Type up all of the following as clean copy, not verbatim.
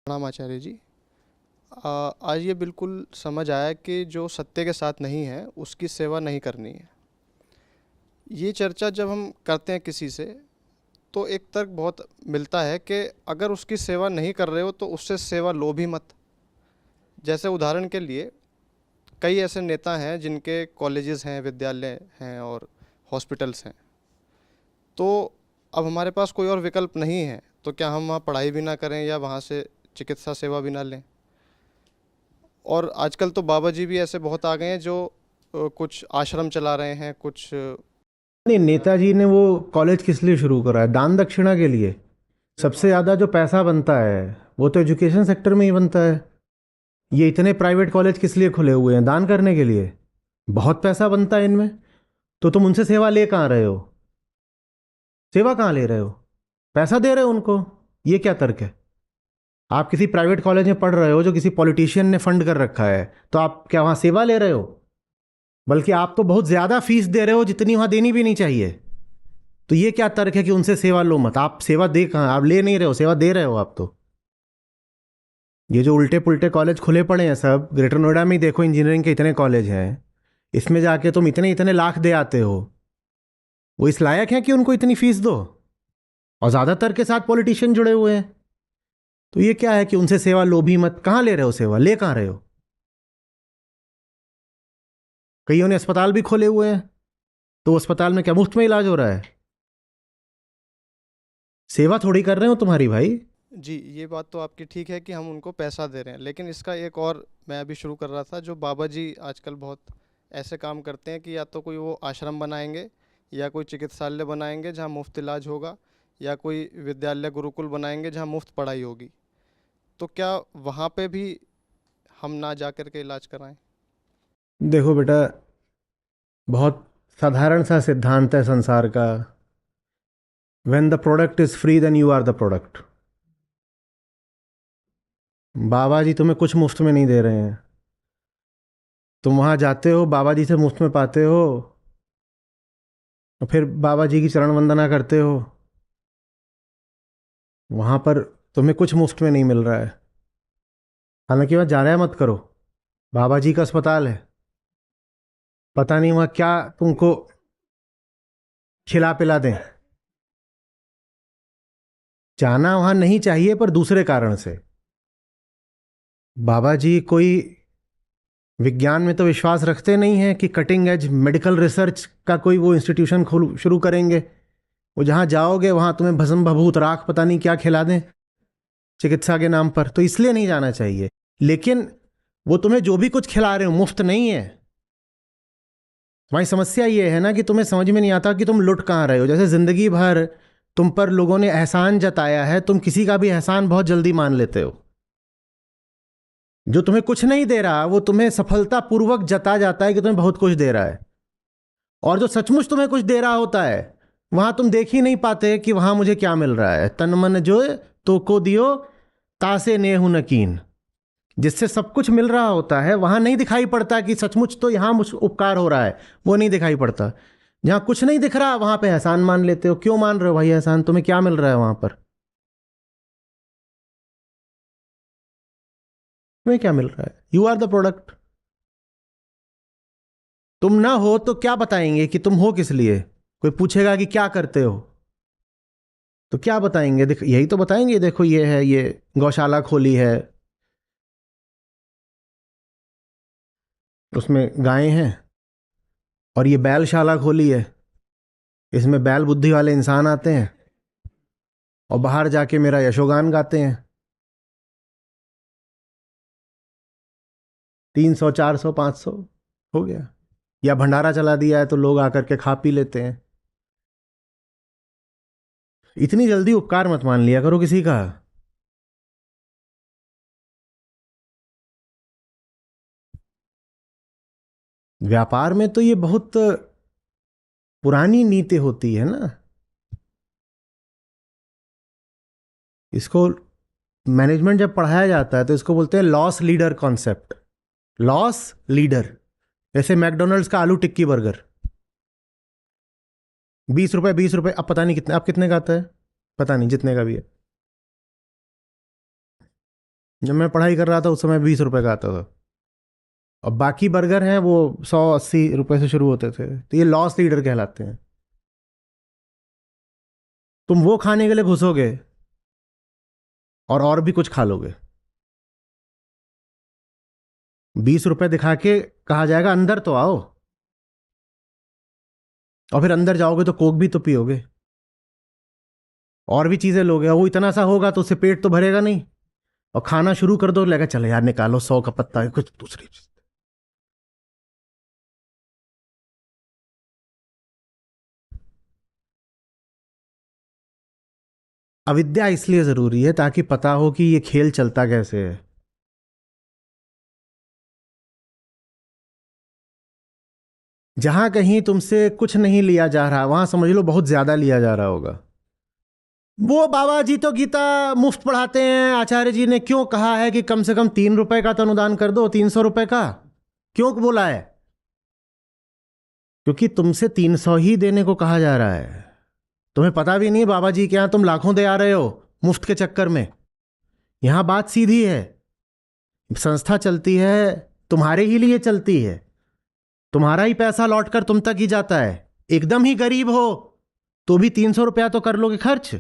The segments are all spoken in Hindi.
प्रणाम आचार्य जी। आज ये बिल्कुल समझ आया कि जो सत्य के साथ नहीं है उसकी सेवा नहीं करनी है। ये चर्चा जब हम करते हैं किसी से तो एक तर्क बहुत मिलता है कि अगर उसकी सेवा नहीं कर रहे हो तो उससे सेवा लो भी मत। जैसे उदाहरण के लिए कई ऐसे नेता हैं जिनके कॉलेजेस हैं, विद्यालय हैं और हॉस्पिटल्स हैं। तो अब हमारे पास कोई और विकल्प नहीं है, तो क्या हम वहाँ पढ़ाई भी ना करें या वहाँ से चिकित्सा सेवा भी ना लें? और आजकल तो बाबा जी भी ऐसे बहुत आ गए हैं जो कुछ आश्रम चला रहे हैं, कुछ नहीं, नेताजी ने वो कॉलेज किस लिए शुरू करा है? दान दक्षिणा के लिए। सबसे ज़्यादा जो पैसा बनता है वो तो एजुकेशन सेक्टर में ही बनता है। ये इतने प्राइवेट कॉलेज किस लिए खुले हुए हैं? दान करने के लिए। बहुत पैसा बनता है इनमें। तो तुम उनसे सेवा ले कहाँ रहे हो? सेवा कहाँ ले रहे हो? पैसा दे रहे हो उनको। ये क्या तर्क है? आप किसी प्राइवेट कॉलेज में पढ़ रहे हो जो किसी पॉलिटिशियन ने फंड कर रखा है, तो आप क्या वहाँ सेवा ले रहे हो? बल्कि आप तो बहुत ज़्यादा फीस दे रहे हो जितनी वहाँ देनी भी नहीं चाहिए। तो ये क्या तर्क है कि उनसे सेवा लो मत? आप सेवा दे कहाँ, आप ले नहीं रहे हो, सेवा दे रहे हो आप तो। ये जो उल्टे पुल्टे कॉलेज खुले पड़े हैं सब, ग्रेटर नोएडा में ही देखो, इंजीनियरिंग के इतने कॉलेज हैं, इसमें जाके तुम इतने इतने लाख दे आते हो। वो इस लायक है कि उनको इतनी फीस दो? और ज़्यादातर के साथ पॉलिटिशियन जुड़े हुए हैं। तो ये क्या है कि उनसे सेवा लो भी मत? कहाँ ले रहे हो सेवा? ले कहाँ रहे हो? कईयों ने अस्पताल भी खोले हुए हैं, तो अस्पताल में क्या मुफ्त में इलाज हो रहा है? सेवा थोड़ी कर रहे हो तुम्हारी भाई। जी, ये बात तो आपकी ठीक है कि हम उनको पैसा दे रहे हैं, लेकिन इसका एक और मैं अभी शुरू कर रहा था। जो बाबा जी आजकल बहुत ऐसे काम करते हैं कि या तो कोई वो आश्रम बनाएंगे या कोई चिकित्सालय बनाएंगे जहाँ मुफ्त इलाज होगा, या कोई विद्यालय गुरुकुल बनाएंगे जहाँ मुफ्त पढ़ाई होगी। तो क्या वहाँ पे भी हम ना जा कर के इलाज कराएं? देखो बेटा, बहुत साधारण सा सिद्धांत है संसार का। When the product is free then you are the product. बाबा जी तुम्हें कुछ मुफ्त में नहीं दे रहे हैं। तुम वहां जाते हो, बाबा जी से मुफ्त में पाते हो, और फिर बाबा जी की चरण वंदना करते हो। वहां पर तुम्हें कुछ मुफ्त में नहीं मिल रहा है। हालांकि वहां जाना मत करो, बाबा जी का अस्पताल है। पता नहीं वहां क्या तुमको खिला पिला दें। जाना वहां नहीं चाहिए, पर दूसरे कारण से। बाबा जी कोई विज्ञान में तो विश्वास रखते नहीं हैं कि कटिंग एज मेडिकल रिसर्च का कोई वो इंस्टीट्यूशन खोल शुरू करेंगे। वो जहाँ जाओगे वहाँ तुम्हें भस्म भभूत राख पता नहीं क्या खिला दें चिकित्सा के नाम पर, तो इसलिए नहीं जाना चाहिए। लेकिन वो तुम्हें जो भी कुछ खिला रहे हो मुफ्त नहीं है। तुम्हारी समस्या ये है ना कि तुम्हें समझ में नहीं आता कि तुम लुट कहाँ रहे हो। जैसे जिंदगी भर तुम पर लोगों ने एहसान जताया है, तुम किसी का भी एहसान बहुत जल्दी मान लेते हो। जो तुम्हें कुछ नहीं दे रहा वो तुम्हें सफलतापूर्वक जता जाता है कि तुम्हें बहुत कुछ दे रहा है। और जो सचमुच तुम्हें कुछ दे रहा होता है, वहां तुम देख ही नहीं पाते कि वहां मुझे क्या मिल रहा है। तन मन जो तो को दियो तासे नेहु नकीन। जिससे सब कुछ मिल रहा होता है वहां नहीं दिखाई पड़ता कि सचमुच तो यहां मुझ उपकार हो रहा है। वो नहीं दिखाई पड़ता। जहां कुछ नहीं दिख रहा वहां पे एहसान मान लेते हो। क्यों मान रहे हो भाई एहसान? तुम्हें क्या मिल रहा है वहां पर? तुम्हें क्या मिल रहा है? You are the product. तुम ना हो तो क्या बताएंगे कि तुम हो किस लिए? कोई पूछेगा कि क्या करते हो, तो क्या बताएंगे? देख, यही तो बताएंगे, देखो ये है, ये गौशाला खोली है, उसमें गायें हैं। और ये बैलशाला खोली है, इसमें बैल बुद्धि वाले इंसान आते हैं और बाहर जाके मेरा यशोगान गाते हैं। 300 400 500 हो गया। या भंडारा चला दिया है तो लोग आकर के खा पी लेते हैं। इतनी जल्दी उपकार मत मान लिया करो किसी का। व्यापार में तो ये बहुत पुरानी नीति होती है ना। इसको मैनेजमेंट जब पढ़ाया जाता है तो इसको बोलते हैं loss leader concept. Loss leader. जैसे मैकडोनल्ड्स का आलू टिक्की बर्गर, 20 रुपए 20 रुपए, अब पता नहीं कितने, अब कितने का आता है, पता नहीं, जितने का भी है। जब मैं पढ़ाई कर रहा था उस समय 20 रुपए का आता था, और बाकी बर्गर हैं वो 100-80 रुपए से शुरू होते थे। तो ये लॉस लीडर कहलाते हैं। तुम वो खाने के लिए घुसोगे और भी कुछ खा लोगे। 20 रुपए दिखा के कहा जाएगा अंदर तो आओ, और फिर अंदर जाओगे तो कोक भी तो पियोगे और भी चीजें लोगे, और वो इतना सा होगा तो उससे पेट तो भरेगा नहीं, और खाना शुरू कर दो, लगेगा चलो यार निकालो 100 का पत्ता कुछ दूसरी चीज। अविद्या इसलिए जरूरी है ताकि पता हो कि ये खेल चलता कैसे है। जहां कहीं तुमसे कुछ नहीं लिया जा रहा वहां समझ लो बहुत ज्यादा लिया जा रहा होगा। वो बाबा जी तो गीता मुफ्त पढ़ाते हैं, आचार्य जी ने क्यों कहा है कि कम से कम 3 रुपए का तो अनुदान कर दो, 300 रुपए का क्यों बोला है? क्योंकि तुमसे 300 ही देने को कहा जा रहा है। तुम्हें पता भी नहीं बाबा जी के यहां तुम लाखों दे आ रहे हो मुफ्त के चक्कर में। यहां बात सीधी है, संस्था चलती है तुम्हारे ही लिए चलती है, तुम्हारा ही पैसा लौटकर तुम तक ही जाता है। एकदम ही गरीब हो तो भी 300 रुपया तो कर लोगे खर्च।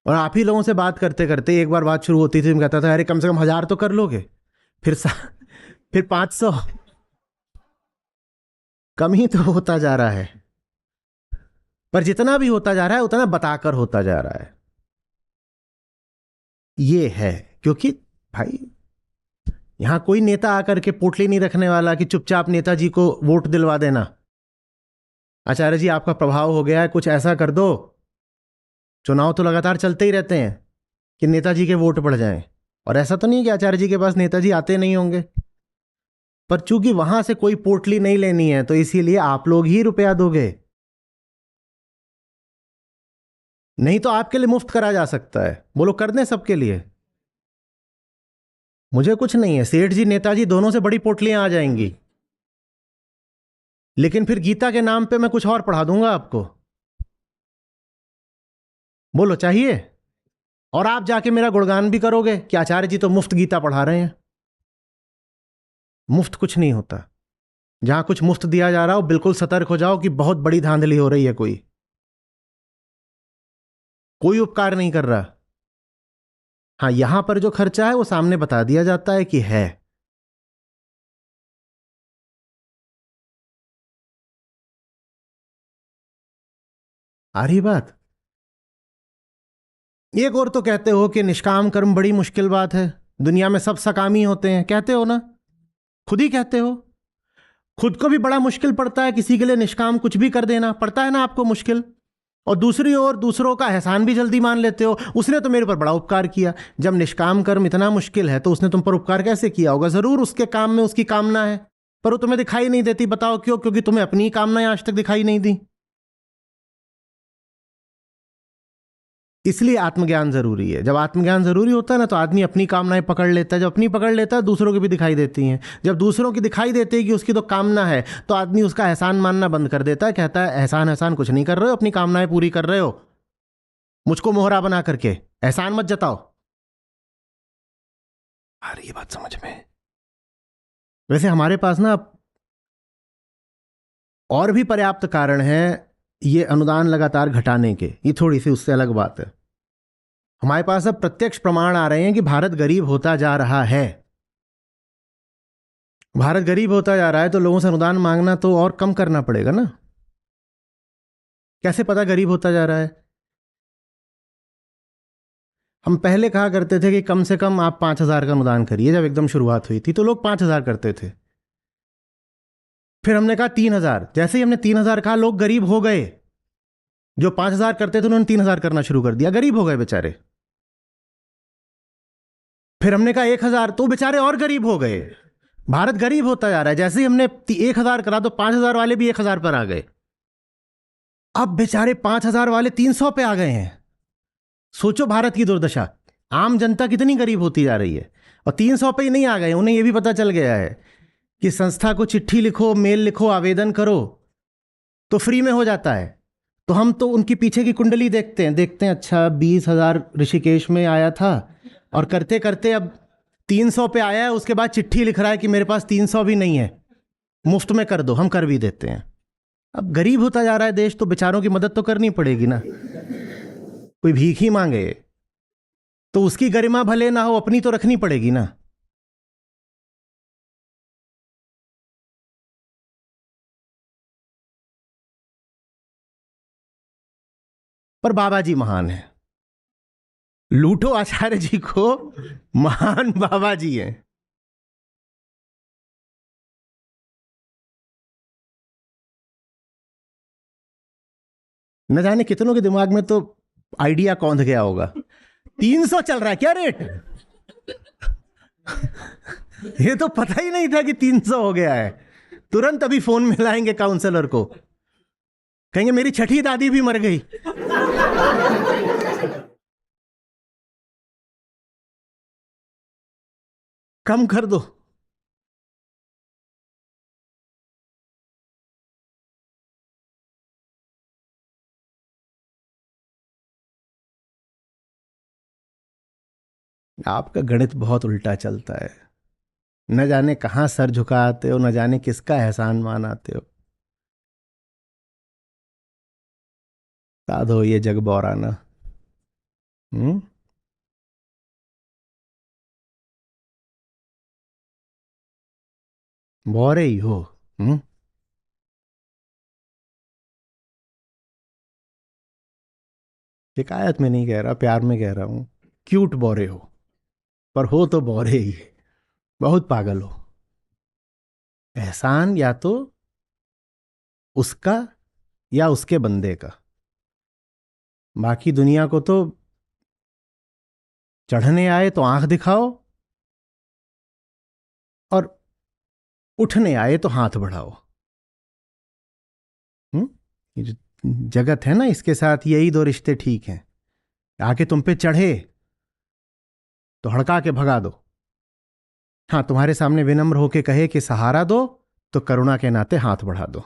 और आप ही लोगों से बात करते करते एक बार बात शुरू होती थी, मैं कहता था अरे कम से कम 1000 तो कर लोगे, फिर फिर 500, कम ही तो होता जा रहा है। पर जितना भी होता जा रहा है उतना बताकर होता जा रहा है। ये है क्योंकि भाई यहां कोई नेता आकर के पोटली नहीं रखने वाला कि चुपचाप नेताजी को वोट दिलवा देना। आचार्य जी आपका प्रभाव हो गया है, कुछ ऐसा कर दो। चुनाव तो लगातार चलते ही रहते हैं कि नेताजी के वोट बढ़ जाएं, और ऐसा तो नहीं है कि आचार्य जी के पास नेताजी आते नहीं होंगे, पर चूंकि वहां से कोई पोटली नहीं लेनी है तो इसीलिए आप लोग ही रुपया दोगे। नहीं तो आपके लिए मुफ्त करा जा सकता है, बोलो कर दें सबके लिए। मुझे कुछ नहीं है, सेठ जी नेताजी दोनों से बड़ी पोटलियां आ जाएंगी, लेकिन फिर गीता के नाम पे मैं कुछ और पढ़ा दूंगा आपको। बोलो चाहिए? और आप जाके मेरा गुणगान भी करोगे कि आचार्य जी तो मुफ्त गीता पढ़ा रहे हैं। मुफ्त कुछ नहीं होता। जहां कुछ मुफ्त दिया जा रहा हो बिल्कुल सतर्क हो जाओ कि बहुत बड़ी धांधली हो रही है। कोई उपकार नहीं कर रहा। हाँ, यहां पर जो खर्चा है वो सामने बता दिया जाता है कि है। आ रही बात? एक और तो कहते हो कि निष्काम कर्म बड़ी मुश्किल बात है, दुनिया में सब सकामी होते हैं, कहते हो ना, खुद ही कहते हो। खुद को भी बड़ा मुश्किल पड़ता है, किसी के लिए निष्काम कुछ भी कर देना पड़ता है ना आपको मुश्किल। और दूसरी ओर दूसरों का एहसान भी जल्दी मान लेते हो, उसने तो मेरे पर बड़ा उपकार किया। जब निष्काम कर्म इतना मुश्किल है तो उसने तुम पर उपकार कैसे किया होगा? जरूर उसके काम में उसकी कामना है, पर वो तुम्हें दिखाई नहीं देती। बताओ क्यों? क्योंकि तुम्हें अपनी कामनाएं आज तक दिखाई नहीं दी। इसलिए आत्मज्ञान जरूरी है। जब आत्मज्ञान जरूरी होता है ना तो आदमी अपनी कामनाएं पकड़ लेता है। जब अपनी पकड़ लेता है दूसरों की भी दिखाई देती हैं। जब दूसरों की दिखाई देती है कि उसकी तो कामना है तो आदमी उसका एहसान मानना बंद कर देता है, कहता है एहसान एहसान कुछ नहीं कर रहे हो, अपनी कामनाएं पूरी कर रहे हो, मुझको मोहरा बना करके एहसान मत जताओ। आ रही है बात समझ में? वैसे हमारे पास ना और भी पर्याप्त कारण है ये अनुदान लगातार घटाने के। ये थोड़ी सी उससे अलग बात है। हमारे पास अब प्रत्यक्ष प्रमाण आ रहे हैं कि भारत गरीब होता जा रहा है। भारत गरीब होता जा रहा है तो लोगों से अनुदान मांगना तो और कम करना पड़ेगा ना। कैसे पता गरीब होता जा रहा है? हम पहले कहा करते थे कि कम से कम आप 5,000 का अनुदान करिए। जब एकदम शुरुआत हुई थी तो लोग 5,000 करते थे। फिर हमने कहा 3,000। जैसे ही हमने 3,000 कहा लोग गरीब हो गए। जो 5,000 करते थे उन्होंने 3,000 करना शुरू कर दिया, गरीब हो गए बेचारे। फिर हमने कहा 1,000, तो बेचारे और गरीब हो गए। भारत गरीब होता जा रहा है। जैसे ही हमने 1,000 करा तो 5,000 वाले भी 1,000 पर आ गए। अब बेचारे 5,000 वाले 300 पे आ गए हैं। सोचो भारत की दुर्दशा। आम जनता कितनी गरीब होती जा रही है। और 300 पे ही नहीं आ गए, उन्हें यह भी पता चल गया है कि संस्था को चिट्ठी लिखो, मेल लिखो, आवेदन करो तो फ्री में हो जाता है। तो हम तो उनकी पीछे की कुंडली देखते हैं अच्छा 20,000 ऋषिकेश में आया था और करते करते अब 300 पे आया है, उसके बाद चिट्ठी लिख रहा है कि मेरे पास 300 भी नहीं है, मुफ्त में कर दो। हम कर भी देते हैं। अब गरीब होता जा रहा है देश, तो बेचारों की मदद तो करनी पड़ेगी ना। कोई भीख ही मांगे तो उसकी गरिमा भले ना हो, अपनी तो रखनी पड़ेगी ना। पर बाबा जी महान है। लूटो आचार्य जी को, महान बाबा जी हैं। न जाने कितनों के दिमाग में तो आइडिया कौंध गया होगा, 300 चल रहा है क्या रेट। ये तो पता ही नहीं था कि 300 हो गया है। तुरंत अभी फोन मिलाएंगे काउंसलर को, कहेंगे मेरी छठी दादी भी मर गई। कम कर दो। आपका गणित बहुत उल्टा चलता है। न जाने कहां सर झुकाते हो, न जाने किसका एहसान मानाते हो। साधो ये जग बौराना। हम्म। बौरे ही हो। हम्म। शिकायत में नहीं कह रहा, प्यार में कह रहा हूं। क्यूट बौरे हो, पर हो तो बौरे ही। बहुत पागल हो। एहसान या तो उसका या उसके बंदे का। बाकी दुनिया को तो चढ़ने आए तो आंख दिखाओ और उठने आए तो हाथ बढ़ाओ। ये जो जगत है ना, इसके साथ यही दो रिश्ते ठीक हैं। आके तुम पे चढ़े तो हड़का के भगा दो। हाँ, तुम्हारे सामने विनम्र होके कहे कि सहारा दो, तो करुणा के नाते हाथ बढ़ा दो।